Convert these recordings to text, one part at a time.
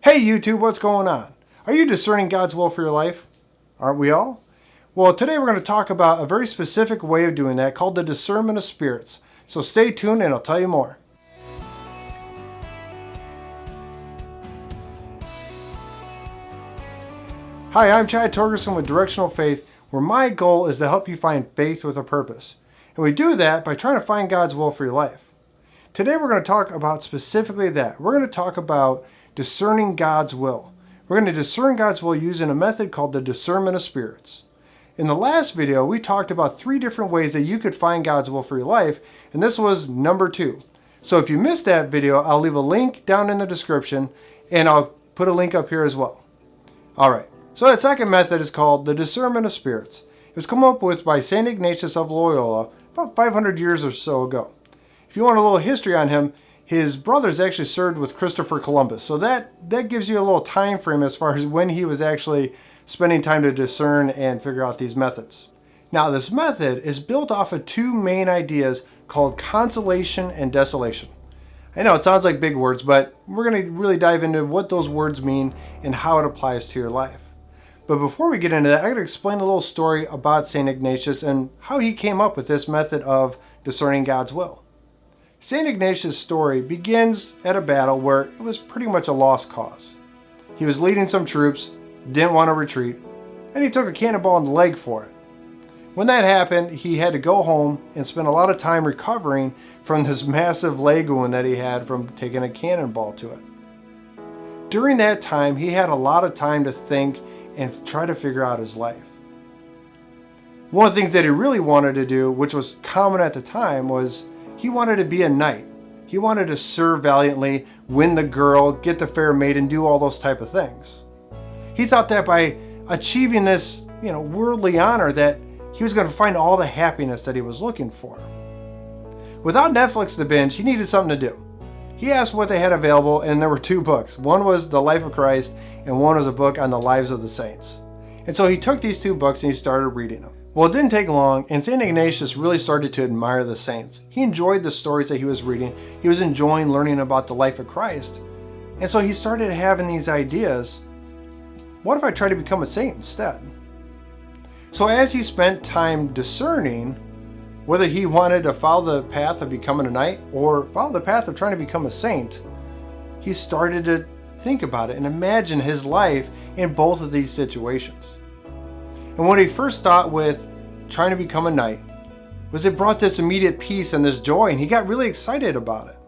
Hey YouTube, what's going on? Are you discerning God's will for your life? Aren't we all? Well, today we're going to talk about a very specific way of doing that called the Discernment of Spirits. So stay tuned and I'll tell you more. Hi, I'm Chad Torgerson with Directional Faith, where my goal is to help you find faith with a purpose. And we do that by trying to find God's will for your life. Today we're going to talk about specifically that. We're going to talk about discerning God's will. We're going to discern God's will using a method called the Discernment of Spirits. In the last video, we talked about 3 different ways that you could find God's will for your life, and this was number 2. So if you missed that video, I'll leave a link down in the description, and I'll put a link up here as well. Alright, so that second method is called the Discernment of Spirits. It was come up with by St. Ignatius of Loyola about 500 years or so ago. If you want a little history on him, his brothers actually served with Christopher Columbus. So that gives you a little time frame as far as when he was actually spending time to discern and figure out these methods. Now this method is built off of 2 main ideas called Consolation and Desolation. I know it sounds like big words, but we're going to really dive into what those words mean and how it applies to your life. But before we get into that, I got to explain a little story about St. Ignatius and how he came up with this method of discerning God's will. St. Ignatius' story begins at a battle where it was pretty much a lost cause. He was leading some troops, didn't want to retreat, and he took a cannonball in the leg for it. When that happened, he had to go home and spend a lot of time recovering from this massive leg wound that he had from taking a cannonball to it. During that time, he had a lot of time to think and try to figure out his life. One of the things that he really wanted to do, which was common at the time, was he wanted to be a knight. He wanted to serve valiantly, win the girl, get the fair maiden, do all those type of things. He thought that by achieving this, worldly honor, that he was going to find all the happiness that he was looking for. Without Netflix to binge, he needed something to do. He asked what they had available, and there were 2 books. One was The Life of Christ, and one was a book on the lives of the saints. And so he took these 2 books and he started reading them. Well, it didn't take long, and St. Ignatius really started to admire the saints. He enjoyed the stories that he was reading. He was enjoying learning about the life of Christ. And so he started having these ideas. What if I try to become a saint instead? So as he spent time discerning whether he wanted to follow the path of becoming a knight or follow the path of trying to become a saint, he started to think about it and imagine his life in both of these situations. And what he first thought with trying to become a knight was it brought this immediate peace and this joy, and he got really excited about it.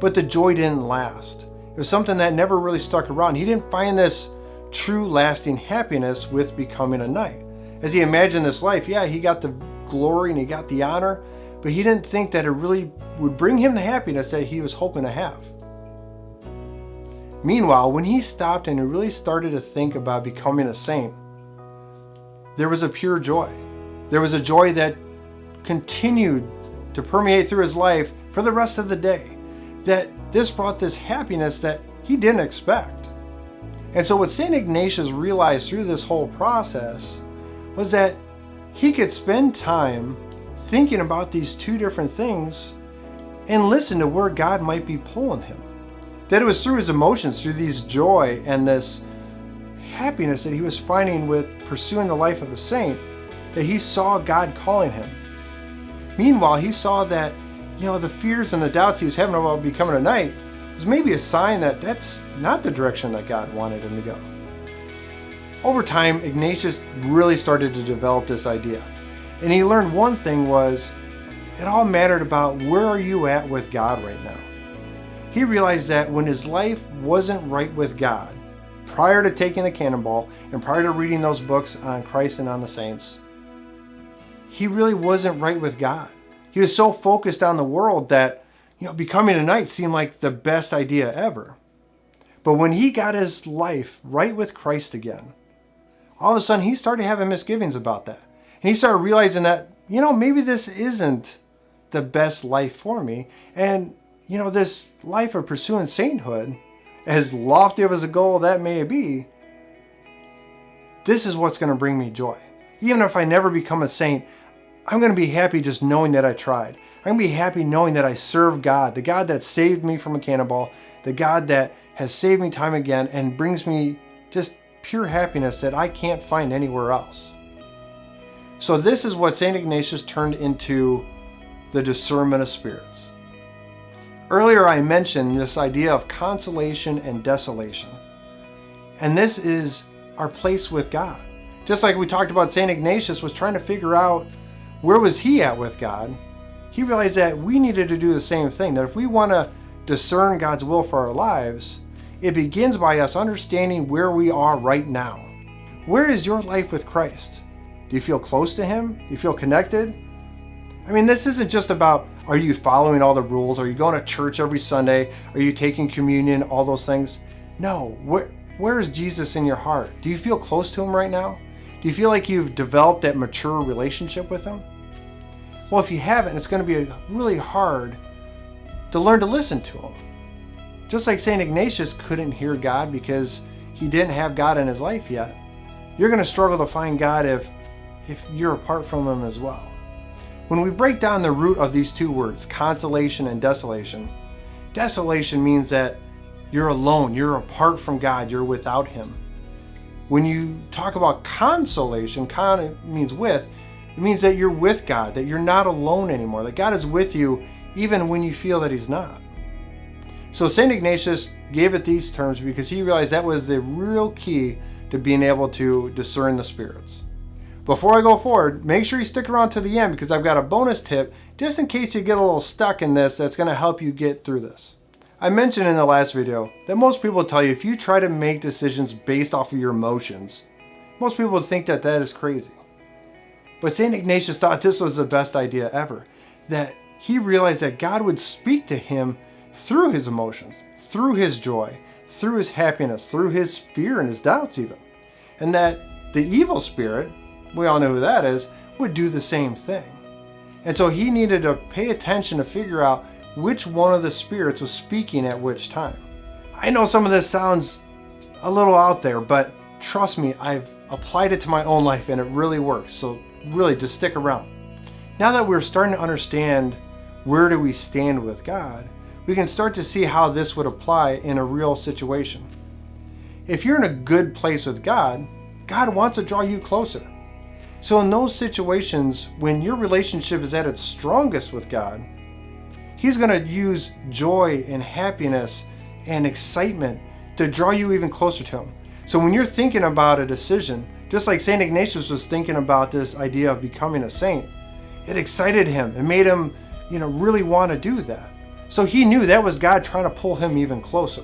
But the joy didn't last. It was something that never really stuck around. He didn't find this true lasting happiness with becoming a knight. As he imagined this life, he got the glory and he got the honor, but he didn't think that it really would bring him the happiness that he was hoping to have. Meanwhile, when he stopped and he really started to think about becoming a saint, there was a pure joy. There was a joy that continued to permeate through his life for the rest of the day. That this brought this happiness that he didn't expect. And so what St. Ignatius realized through this whole process was that he could spend time thinking about these 2 different things and listen to where God might be pulling him. That it was through his emotions, through these joy and this happiness that he was finding with pursuing the life of a saint, that he saw God calling him. Meanwhile, he saw that, the fears and the doubts he was having about becoming a knight was maybe a sign that that's not the direction that God wanted him to go. Over time, Ignatius really started to develop this idea. And he learned one thing was, it all mattered about where are you at with God right now. He realized that when his life wasn't right with God, prior to taking the cannonball and prior to reading those books on Christ and on the saints, he really wasn't right with God. He was so focused on the world that, becoming a knight seemed like the best idea ever. But when he got his life right with Christ again, all of a sudden he started having misgivings about that. And he started realizing that, maybe this isn't the best life for me. And, this life of pursuing sainthood, as lofty of as a goal that may be, this is what's going to bring me joy. Even if I never become a saint, I'm going to be happy just knowing that I tried. I'm going to be happy knowing that I serve God, the God that saved me from a cannonball, the God that has saved me time again and brings me just pure happiness that I can't find anywhere else. So this is what St. Ignatius turned into the Discernment of Spirits. Earlier I mentioned this idea of consolation and desolation. And this is our place with God. Just like we talked about, St. Ignatius was trying to figure out where was he at with God. He realized that we needed to do the same thing, that if we want to discern God's will for our lives, it begins by us understanding where we are right now. Where is your life with Christ? Do you feel close to him? Do you feel connected? I mean, this isn't just about, are you following all the rules? Are you going to church every Sunday? Are you taking communion? All those things. No. Where is Jesus in your heart? Do you feel close to him right now? Do you feel like you've developed that mature relationship with him? Well, if you haven't, it's going to be really hard to learn to listen to him. Just like St. Ignatius couldn't hear God because he didn't have God in his life yet, you're going to struggle to find God if you're apart from him as well. When we break down the root of these two words, consolation and desolation, desolation means that you're alone, you're apart from God, you're without him. When you talk about consolation, con means with, it means that you're with God, that you're not alone anymore, that God is with you even when you feel that he's not. So St. Ignatius gave it these terms because he realized that was the real key to being able to discern the spirits. Before I go forward, make sure you stick around to the end because I've got a bonus tip just in case you get a little stuck in this that's going to help you get through this. I mentioned in the last video that most people tell you if you try to make decisions based off of your emotions, most people would think that that is crazy. But St. Ignatius thought this was the best idea ever, that he realized that God would speak to him through his emotions, through his joy, through his happiness, through his fear and his doubts even. And that the evil spirit, we all know who that is, would do the same thing. And so he needed to pay attention to figure out which one of the spirits was speaking at which time. I know some of this sounds a little out there, but trust me, I've applied it to my own life and it really works. So really just stick around. Now that we're starting to understand where do we stand with God, we can start to see how this would apply in a real situation. If you're in a good place with God, God wants to draw you closer. So in those situations, when your relationship is at its strongest with God, he's going to use joy and happiness and excitement to draw you even closer to him. So when you're thinking about a decision, just like St. Ignatius was thinking about this idea of becoming a saint, it excited him. It made him, really want to do that. So he knew that was God trying to pull him even closer.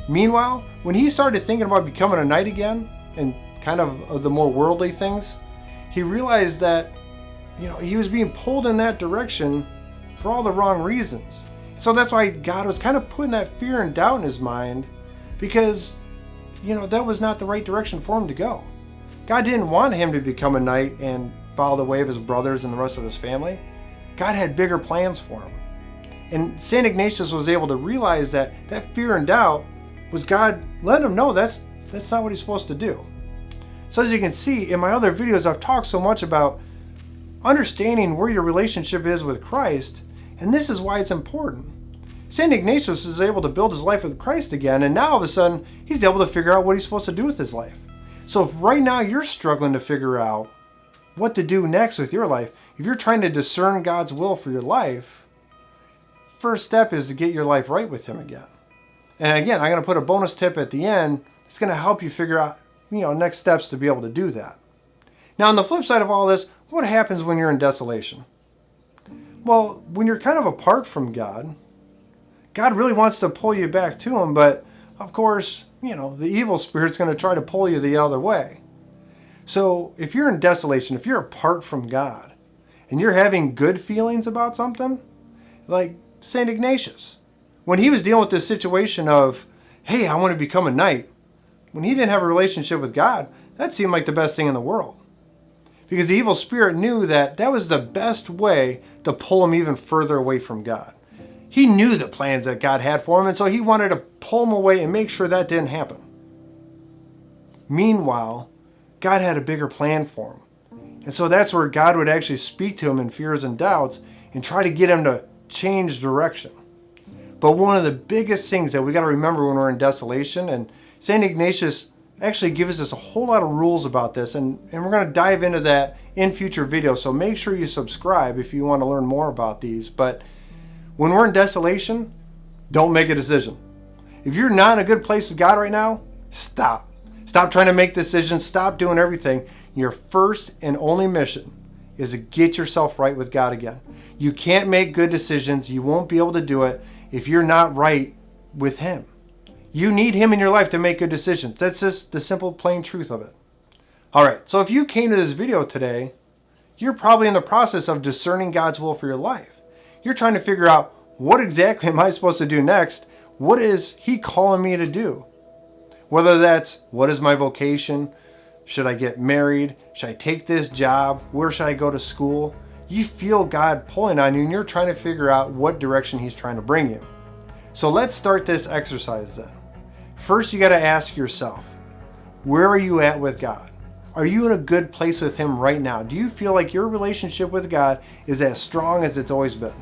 Meanwhile, when he started thinking about becoming a knight again and kind of the more worldly things, he realized that, he was being pulled in that direction for all the wrong reasons. So that's why God was kind of putting that fear and doubt in his mind because, that was not the right direction for him to go. God didn't want him to become a knight and follow the way of his brothers and the rest of his family. God had bigger plans for him. And St. Ignatius was able to realize that fear and doubt was God letting him know that's not what he's supposed to do. So as you can see, in my other videos, I've talked so much about understanding where your relationship is with Christ, and this is why it's important. St. Ignatius is able to build his life with Christ again, and now all of a sudden, he's able to figure out what he's supposed to do with his life. So if right now you're struggling to figure out what to do next with your life, if you're trying to discern God's will for your life, first step is to get your life right with him again. And again, I'm going to put a bonus tip at the end. It's going to help you figure out, next steps to be able to do that. Now, on the flip side of all this, what happens when you're in desolation? Well, when you're kind of apart from God, God really wants to pull you back to him, but of course, the evil spirit's going to try to pull you the other way. So if you're in desolation, if you're apart from God, and you're having good feelings about something, like St. Ignatius, when he was dealing with this situation of, hey, I want to become a knight, when he didn't have a relationship with God, that seemed like the best thing in the world. Because the evil spirit knew that was the best way to pull him even further away from God. He knew the plans that God had for him, and so he wanted to pull him away and make sure that didn't happen. Meanwhile, God had a bigger plan for him. And so that's where God would actually speak to him in fears and doubts and try to get him to change direction. But one of the biggest things that we got to remember when we're in desolation, and St. Ignatius actually gives us a whole lot of rules about this, and we're going to dive into that in future videos. So make sure you subscribe if you want to learn more about these. But when we're in desolation, don't make a decision. If you're not in a good place with God right now, stop. Stop trying to make decisions. Stop doing everything. Your first and only mission is to get yourself right with God again. You can't make good decisions. You won't be able to do it if you're not right with Him. You need Him in your life to make good decisions. That's just the simple, plain truth of it. All right, so if you came to this video today, you're probably in the process of discerning God's will for your life. You're trying to figure out, what exactly am I supposed to do next? What is He calling me to do? Whether that's, what is my vocation? Should I get married? Should I take this job? Where should I go to school? You feel God pulling on you, and you're trying to figure out what direction He's trying to bring you. So let's start this exercise then. First, you got to ask yourself, where are you at with God? Are you in a good place with Him right now? Do you feel like your relationship with God is as strong as it's always been?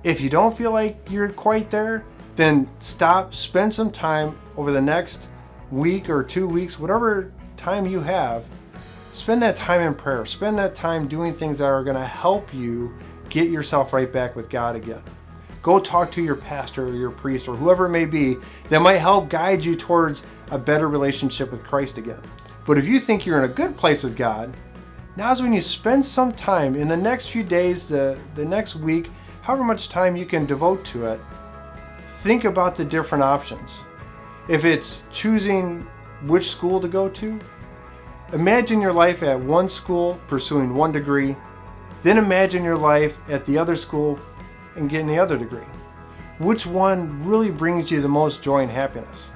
If you don't feel like you're quite there, then stop, spend some time over the next week or 2 weeks, whatever time you have, spend that time in prayer. Spend that time doing things that are going to help you get yourself right back with God again. Go talk to your pastor or your priest or whoever it may be that might help guide you towards a better relationship with Christ again. But if you think you're in a good place with God, now's when you spend some time in the next few days, the next week, however much time you can devote to it, think about the different options. If it's choosing which school to go to, imagine your life at one school pursuing one degree, then imagine your life at the other school and getting the other degree. Which one really brings you the most joy and happiness?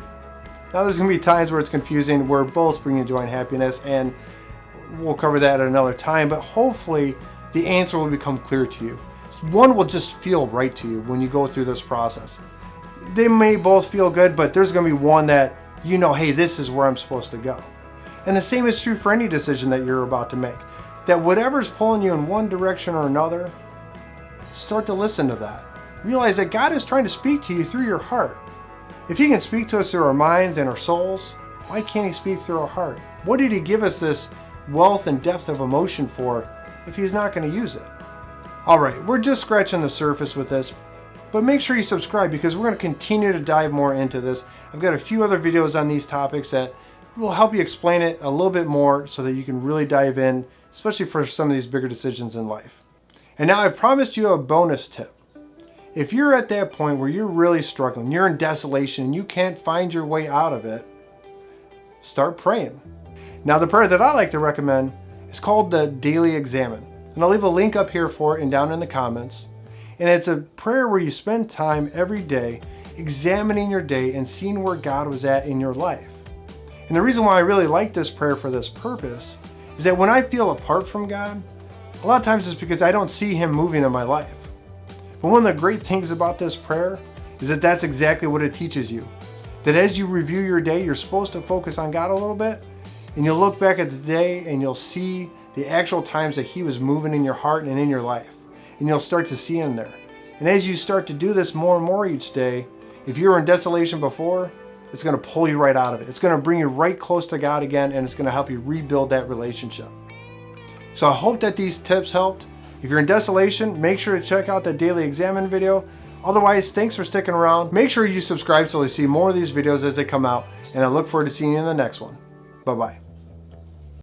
Now there's going to be times where it's confusing, where both bring you joy and happiness, and we'll cover that at another time, but hopefully the answer will become clear to you. One will just feel right to you when you go through this process. They may both feel good, but there's going to be one that you know, hey, this is where I'm supposed to go. And the same is true for any decision that you're about to make. That whatever's pulling you in one direction or another, start to listen to that. Realize that God is trying to speak to you through your heart. If He can speak to us through our minds and our souls, why can't He speak through our heart? What did He give us this wealth and depth of emotion for if He's not going to use it? All right, we're just scratching the surface with this, but make sure you subscribe because we're going to continue to dive more into this. I've got a few other videos on these topics that will help you explain it a little bit more so that you can really dive in, especially for some of these bigger decisions in life. And now I promised you a bonus tip. If you're at that point where you're really struggling, you're in desolation and you can't find your way out of it, start praying. Now the prayer that I like to recommend is called the Daily Examine. And I'll leave a link up here for it and down in the comments. And it's a prayer where you spend time every day examining your day and seeing where God was at in your life. And the reason why I really like this prayer for this purpose is that when I feel apart from God, a lot of times it's because I don't see Him moving in my life. But one of the great things about this prayer is that that's exactly what it teaches you. That as you review your day, you're supposed to focus on God a little bit, and you'll look back at the day and you'll see the actual times that He was moving in your heart and in your life. And you'll start to see Him there. And as you start to do this more and more each day, if you were in desolation before, it's going to pull you right out of it. It's going to bring you right close to God again, and it's going to help you rebuild that relationship. So I hope that these tips helped. If you're in desolation, make sure to check out the Daily Examine video. Otherwise, thanks for sticking around. Make sure you subscribe so you see more of these videos as they come out, and I look forward to seeing you in the next one. Bye-bye.